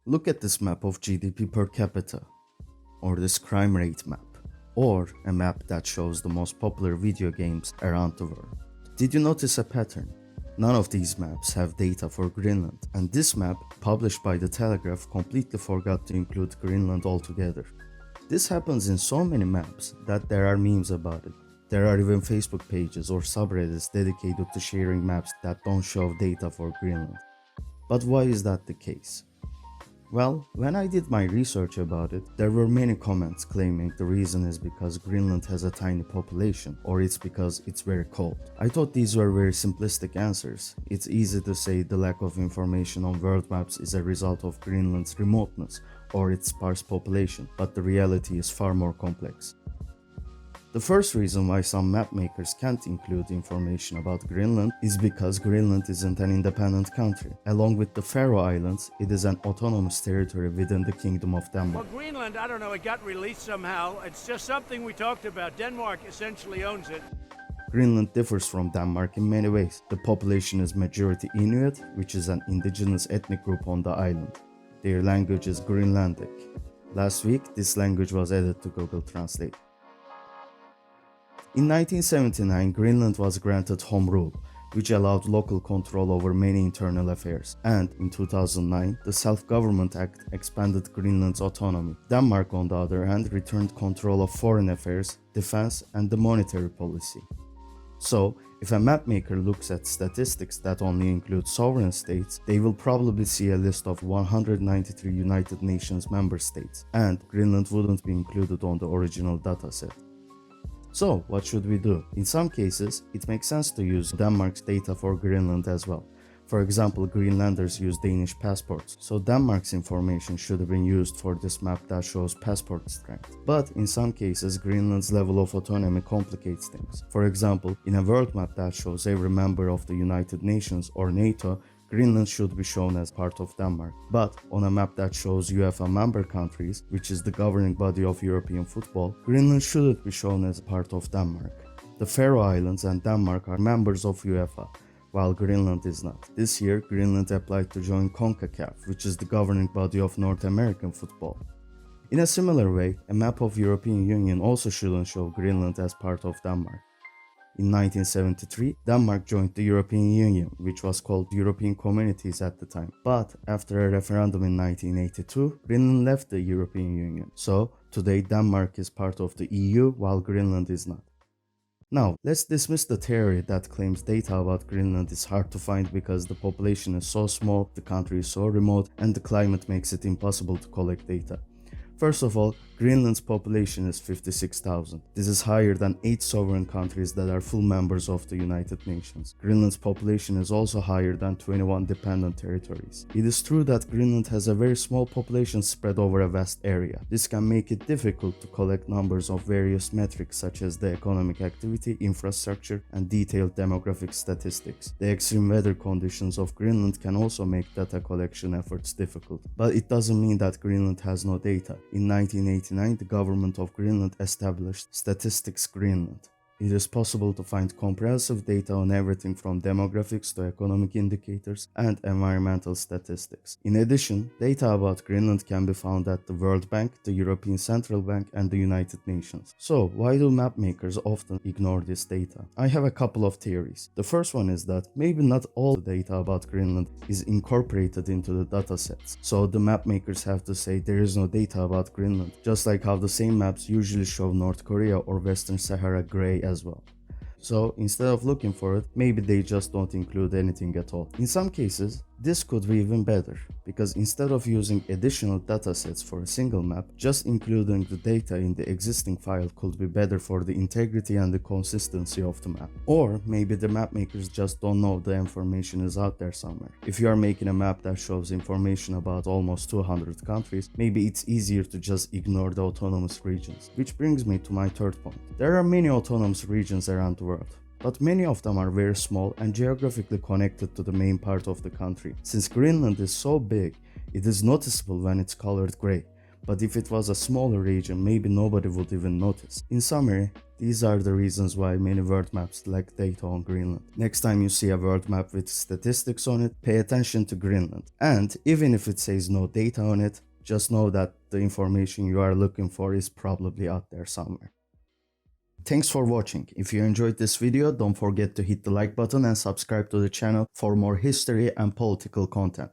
Look at this map of GDP per capita, or this crime rate map, or a map that shows the most popular video games around the world. Did you notice a pattern? None of these maps have data for Greenland, and this map, published by The Telegraph, completely forgot to include Greenland altogether. This happens in so many maps that there are memes about it. There are even Facebook pages or subreddits dedicated to sharing maps that don't show data for Greenland. But why is that the case? Well, when I did my research about it, there were many comments claiming the reason is because Greenland has a tiny population, or it's because it's very cold. I thought these were very simplistic answers. It's easy to say the lack of information on world maps is a result of Greenland's remoteness or its sparse population, but the reality is far more complex. The first reason why some map makers can't include information about Greenland is because Greenland isn't an independent country. Along with the Faroe Islands, it is an autonomous territory within the Kingdom of Denmark. Well, Greenland, I don't know, it got released somehow. It's just something we talked about. Denmark essentially owns it. Greenland differs from Denmark in many ways. The population is majority Inuit, which is an indigenous ethnic group on the island. Their language is Greenlandic. Last week, this language was added to Google Translate. In 1979, Greenland was granted Home Rule, which allowed local control over many internal affairs, and in 2009, the Self-Government Act expanded Greenland's autonomy. Denmark, on the other hand, returned control of foreign affairs, defense, and the monetary policy. So, if a mapmaker looks at statistics that only include sovereign states, they will probably see a list of 193 United Nations member states, and Greenland wouldn't be included on the original dataset. So, what should we do? In some cases, it makes sense to use Denmark's data for Greenland as well. For example, Greenlanders use Danish passports, so Denmark's information should have been used for this map that shows passport strength. But in some cases, Greenland's level of autonomy complicates things. For example, in a world map that shows every member of the United Nations or NATO, Greenland should be shown as part of Denmark. But on a map that shows UEFA member countries, which is the governing body of European football, Greenland shouldn't be shown as part of Denmark. The Faroe Islands and Denmark are members of UEFA, while Greenland is not. This year, Greenland applied to join CONCACAF, which is the governing body of North American football. In a similar way, a map of European Union also shouldn't show Greenland as part of Denmark. In 1973, Denmark joined the European Union, which was called European Communities at the time. But after a referendum in 1982, Greenland left the European Union. So, today Denmark is part of the EU, while Greenland is not. Now, let's dismiss the theory that claims data about Greenland is hard to find because the population is so small, the country is so remote, and the climate makes it impossible to collect data. First of all, Greenland's population is 56,000. This is higher than 8 sovereign countries that are full members of the United Nations. Greenland's population is also higher than 21 dependent territories. It is true that Greenland has a very small population spread over a vast area. This can make it difficult to collect numbers of various metrics such as the economic activity, infrastructure, and detailed demographic statistics. The extreme weather conditions of Greenland can also make data collection efforts difficult. But it doesn't mean that Greenland has no data. In 1989, the government of Greenland established Statistics Greenland. It is possible to find comprehensive data on everything from demographics to economic indicators and environmental statistics. In addition, data about Greenland can be found at the World Bank, the European Central Bank, and the United Nations. So, why do map makers often ignore this data? I have a couple of theories. The first one is that maybe not all the data about Greenland is incorporated into the datasets. So, the map makers have to say there is no data about Greenland, just like how the same maps usually show North Korea or Western Sahara gray as well. So instead of looking for it, maybe they just don't include anything at all. In some cases, this could be even better, because instead of using additional datasets for a single map, just including the data in the existing file could be better for the integrity and the consistency of the map. Or maybe the map makers just don't know the information is out there somewhere. If you are making a map that shows information about almost 200 countries, maybe it's easier to just ignore the autonomous regions. Which brings me to my third point. There are many autonomous regions around the world, but many of them are very small and geographically connected to the main part of the country. Since Greenland is so big, it is noticeable when it's colored gray. But if it was a smaller region, maybe nobody would even notice. In summary, these are the reasons why many world maps lack data on Greenland. Next time you see a world map with statistics on it, pay attention to Greenland. And even if it says no data on it, just know that the information you are looking for is probably out there somewhere. Thanks for watching. If you enjoyed this video, don't forget to hit the like button and subscribe to the channel for more history and political content.